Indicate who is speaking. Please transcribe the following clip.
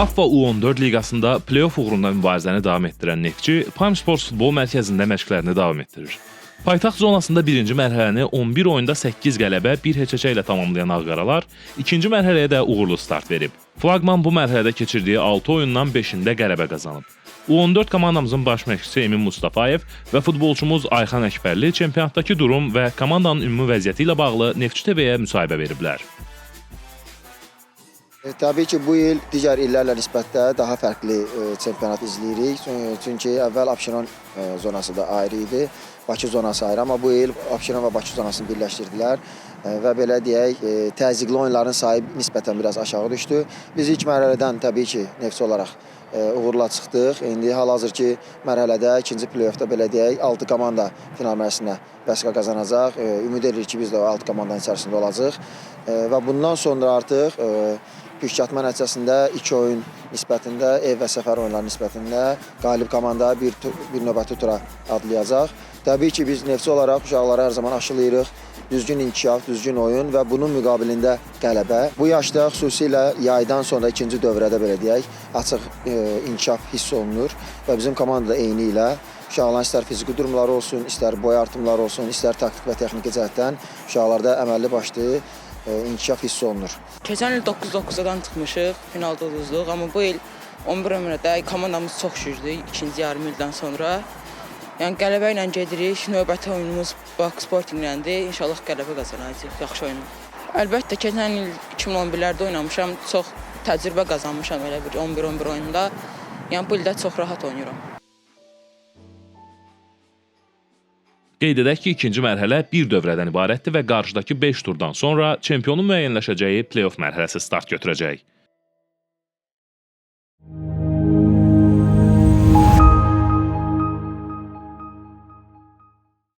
Speaker 1: AFFA U14 liqasında play-off uğrunda mübarizəni davam etdirən Neftçi Prime Sports futbol mərkəzində məşqlərini davam etdirir. Paytaxt zonasında birinci mərhələni 11 oyunda 8 qələbə, 1 heçəçə ilə tamamlayan Ağqaralar ikinci mərhələyə də uğurlu start verib. Flaqman bu mərhələdə keçirdiyi 6 oyundan 5-də qələbə qazanıb. U14 komandamızın baş məşqçisi Emin Mustafayev və futbolçumuz Ayxan Əkbərli çempionatdakı durum və komandanın ümumi vəziyyəti ilə bağlı Neftçi TV-yə müsahibə veriblər.
Speaker 2: Təbii ki, bu il digər illərlə nisbətdə daha fərqli çempionat izləyirik. Çünki əvvəl Abşeron zonası da ayrı idi, Bakı zonası ayrı. Amma bu il Abşeron və Bakı zonasını birləşdirdilər və belə deyək, təzyiqli oyunların sayı nisbətən biraz aşağı düşdü. Biz ilk mərhələdən təbii ki, Neftçi olaraq uğurla çıxdıq. İndi hal-hazırki mərhələdə, ikinci play-offda belə deyək, 6 komanda final mərhələsinə vəsiqə qazanacaq. Ümid edirik ki, biz də o 6 komandanın içərisində olacaq. Və bundan sonra artıq püşkatma nəticəsində 2 oyun nisbətində, ev və səfər oyunları nisbətində qalib komanda bir növbəti tura adlayacaq. Təbii ki, biz Neftçi olaraq uşaqları hər zaman aşılayırıq. Düzgün inkişaf, düzgün oyun və bunun müqabilində qələbə. Bu yaşda xüsusilə yaydan sonra ikinci dövrədə belə deyək, açıq inkişaf hiss olunur və bizim komanda da eyni ilə uşaqların istər fiziki durumları olsun, istər boy artımları olsun, istər taktik və texniki cəhətdən uşaqlarda əməlli başlı inkişaf hiss olunur.
Speaker 3: Keçən il 9-9-dan çıxmışıq, finalda uduzduq, amma bu il 11 nömrədə komandamız çox güclü, ikinci yarım ildən sonra. Yəni qələbə ilə gedirik, növbəti oyunumuz Bakı Sportingləndir, İnşallah qələbə qazanacağıq, yaxşı oyun. Əlbəttə, keçən il 2011-lərdə oynamışam, çox təcrübə qazanmışam elə bir 11-11 oyunda. Yəni bu ildə çox rahat oynayıram.
Speaker 1: Qeyd edək ki, ikinci mərhələ bir dövrədən ibarətdir və qarşıdakı 5 turdan sonra çempionun müəyyənləşəcəyi play-off mərhələsi start götürəcək.